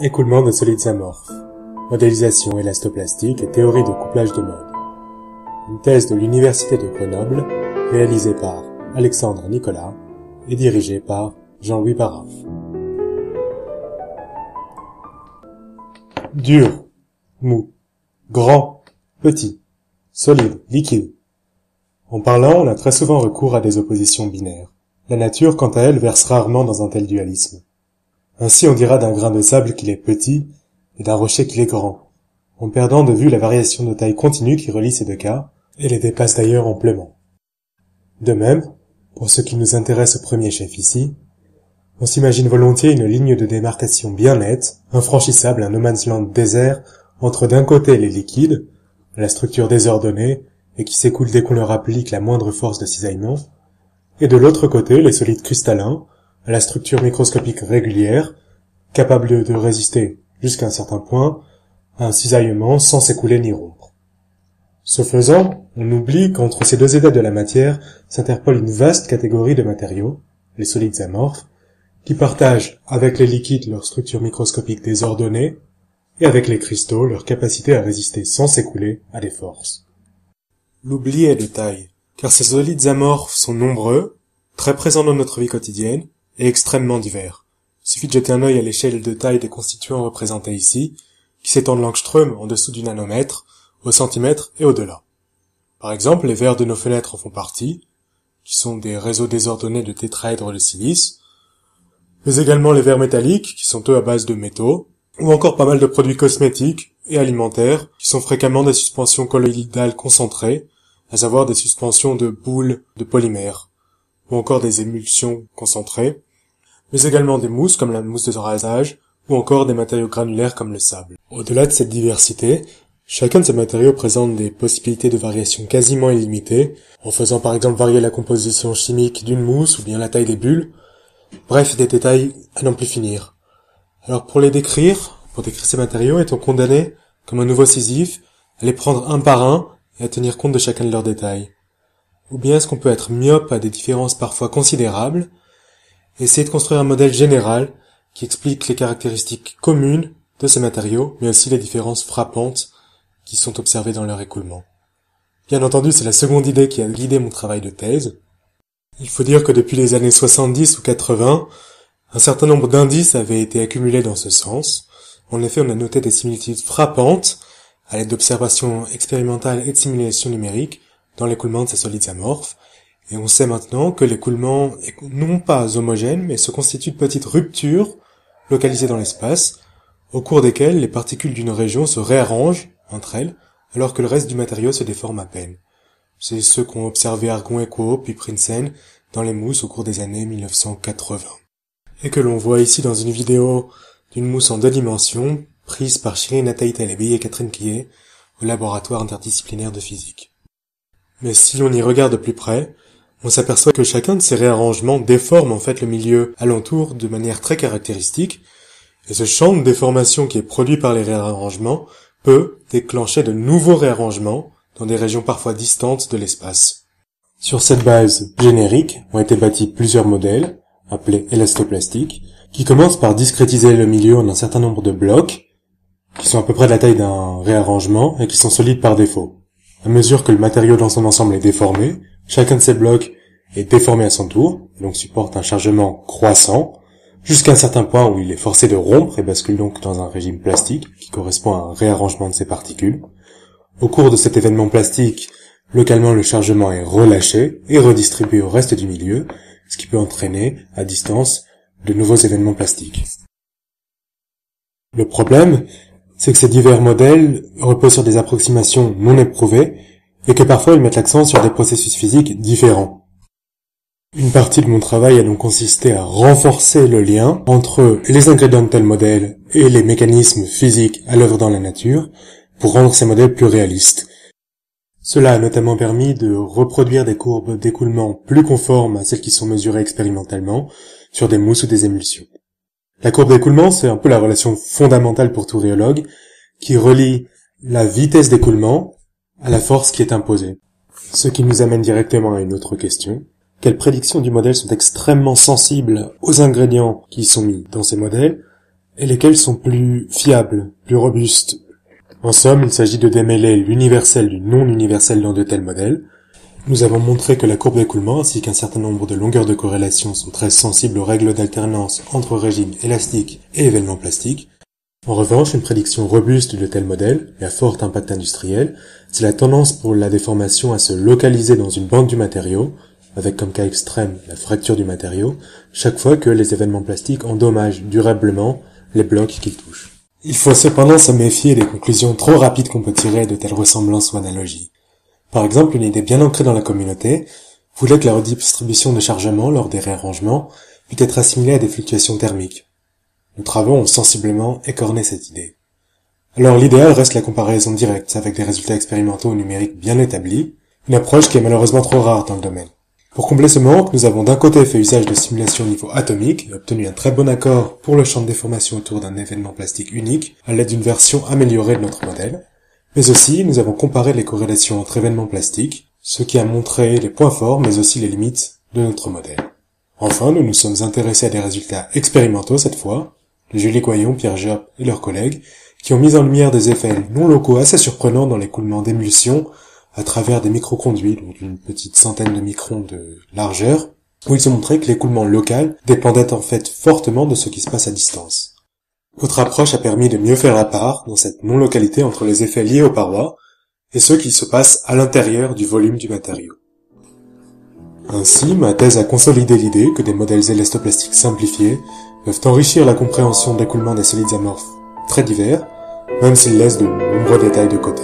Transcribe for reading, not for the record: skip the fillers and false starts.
Écoulement de solides amorphes, modélisation élastoplastique et théorie de couplage de mode. Une thèse de l'Université de Grenoble, réalisée par Alexandre Nicolas et dirigée par Jean-Louis Barraff. Dur, mou, grand, petit, solide, liquide. En parlant, on a très souvent recours à des oppositions binaires. La nature, quant à elle, verse rarement dans un tel dualisme. Ainsi, on dira d'un grain de sable qu'il est petit et d'un rocher qu'il est grand, en perdant de vue la variation de taille continue qui relie ces deux cas, et les dépasse d'ailleurs amplement. De même, pour ce qui nous intéresse au premier chef ici, on s'imagine volontiers une ligne de démarcation bien nette, infranchissable, un no man's land désert, entre d'un côté les liquides, la structure désordonnée, et qui s'écoule dès qu'on leur applique la moindre force de cisaillement, et de l'autre côté les solides cristallins, à la structure microscopique régulière, capable de résister jusqu'à un certain point à un cisaillement sans s'écouler ni rompre. Ce faisant, on oublie qu'entre ces deux états de la matière s'interpole une vaste catégorie de matériaux, les solides amorphes, qui partagent avec les liquides leur structure microscopique désordonnée et avec les cristaux leur capacité à résister sans s'écouler à des forces. L'oubli est de taille, car ces solides amorphes sont nombreux, très présents dans notre vie quotidienne et extrêmement divers. Il suffit de jeter un œil à l'échelle de taille des constituants représentés ici, qui s'étendent de l'angstrom en dessous du nanomètre, au centimètre et au-delà. Par exemple, les verres de nos fenêtres en font partie, qui sont des réseaux désordonnés de tétraèdres de silice, mais également les verres métalliques, qui sont eux à base de métaux, ou encore pas mal de produits cosmétiques et alimentaires, qui sont fréquemment des suspensions colloïdales concentrées, à savoir des suspensions de boules de polymères, ou encore des émulsions concentrées, mais également des mousses comme la mousse de rasage, ou encore des matériaux granulaires comme le sable. Au-delà de cette diversité, chacun de ces matériaux présente des possibilités de variation quasiment illimitées, en faisant par exemple varier la composition chimique d'une mousse ou bien la taille des bulles, bref, des détails à n'en plus finir. Alors pour décrire ces matériaux, est-on condamné, comme un nouveau Sisyphe, à les prendre un par un et à tenir compte de chacun de leurs détails? Ou bien est-ce qu'on peut être myope à des différences parfois considérables, et essayer de construire un modèle général qui explique les caractéristiques communes de ces matériaux, mais aussi les différences frappantes qui sont observées dans leur écoulement? Bien entendu, c'est la seconde idée qui a guidé mon travail de thèse. Il faut dire que depuis les années 70 ou 80, un certain nombre d'indices avaient été accumulés dans ce sens. En effet, on a noté des similitudes frappantes, à l'aide d'observations expérimentales et de simulations numériques, dans l'écoulement de ces solides amorphes, et on sait maintenant que l'écoulement est non pas homogène, mais se constitue de petites ruptures localisées dans l'espace, au cours desquelles les particules d'une région se réarrangent entre elles, alors que le reste du matériau se déforme à peine. C'est ce qu'ont observé Argon et Kuo, puis Prinsen, dans les mousses au cours des années 1980. Et que l'on voit ici dans une vidéo d'une mousse en 2 dimensions, prise par Shireen Talebi et Catherine Quillet, au laboratoire interdisciplinaire de physique. Mais si l'on y regarde de plus près, on s'aperçoit que chacun de ces réarrangements déforme en fait le milieu alentour de manière très caractéristique, et ce champ de déformation qui est produit par les réarrangements peut déclencher de nouveaux réarrangements dans des régions parfois distantes de l'espace. Sur cette base générique ont été bâtis plusieurs modèles, appelés élastoplastiques, qui commencent par discrétiser le milieu en un certain nombre de blocs, qui sont à peu près de la taille d'un réarrangement et qui sont solides par défaut. À mesure que le matériau dans son ensemble est déformé, chacun de ces blocs est déformé à son tour, et donc supporte un chargement croissant, jusqu'à un certain point où il est forcé de rompre et bascule donc dans un régime plastique, qui correspond à un réarrangement de ses particules. Au cours de cet événement plastique, localement le chargement est relâché et redistribué au reste du milieu, ce qui peut entraîner, à distance, de nouveaux événements plastiques. Le problème, c'est que ces divers modèles reposent sur des approximations non éprouvées et que parfois ils mettent l'accent sur des processus physiques différents. Une partie de mon travail a donc consisté à renforcer le lien entre les ingrédients de tel modèle et les mécanismes physiques à l'œuvre dans la nature pour rendre ces modèles plus réalistes. Cela a notamment permis de reproduire des courbes d'écoulement plus conformes à celles qui sont mesurées expérimentalement sur des mousses ou des émulsions. La courbe d'écoulement, c'est un peu la relation fondamentale pour tout rhéologue, qui relie la vitesse d'écoulement à la force qui est imposée. Ce qui nous amène directement à une autre question. Quelles prédictions du modèle sont extrêmement sensibles aux ingrédients qui sont mis dans ces modèles, et lesquels sont plus fiables, plus robustes. En somme, il s'agit de démêler l'universel du non-universel dans de tels modèles. Nous avons montré que la courbe d'écoulement ainsi qu'un certain nombre de longueurs de corrélation sont très sensibles aux règles d'alternance entre régimes élastiques et événements plastiques. En revanche, une prédiction robuste de tels modèles, et à fort impact industriel, c'est la tendance pour la déformation à se localiser dans une bande du matériau, avec comme cas extrême la fracture du matériau, chaque fois que les événements plastiques endommagent durablement les blocs qu'ils touchent. Il faut cependant se méfier des conclusions trop rapides qu'on peut tirer de telles ressemblances ou analogies. Par exemple, une idée bien ancrée dans la communauté voulait que la redistribution de chargement lors des réarrangements pût être assimilée à des fluctuations thermiques. Nos travaux ont sensiblement écorné cette idée. Alors l'idéal reste la comparaison directe avec des résultats expérimentaux numériques bien établis, une approche qui est malheureusement trop rare dans le domaine. Pour combler ce manque, nous avons d'un côté fait usage de simulations au niveau atomique et obtenu un très bon accord pour le champ de déformation autour d'un événement plastique unique à l'aide d'une version améliorée de notre modèle. Mais aussi, nous avons comparé les corrélations entre événements plastiques, ce qui a montré les points forts mais aussi les limites de notre modèle. Enfin, nous nous sommes intéressés à des résultats expérimentaux cette fois, de Julie Goyon, Pierre Job et leurs collègues, qui ont mis en lumière des effets non locaux assez surprenants dans l'écoulement d'émulsion à travers des microconduits, donc d'une petite centaine de microns de largeur, où ils ont montré que l'écoulement local dépendait en fait fortement de ce qui se passe à distance. Notre approche a permis de mieux faire la part dans cette non-localité entre les effets liés aux parois et ceux qui se passent à l'intérieur du volume du matériau. Ainsi, ma thèse a consolidé l'idée que des modèles élastoplastiques simplifiés peuvent enrichir la compréhension d'écoulement des solides amorphes très divers, même s'ils laissent de nombreux détails de côté.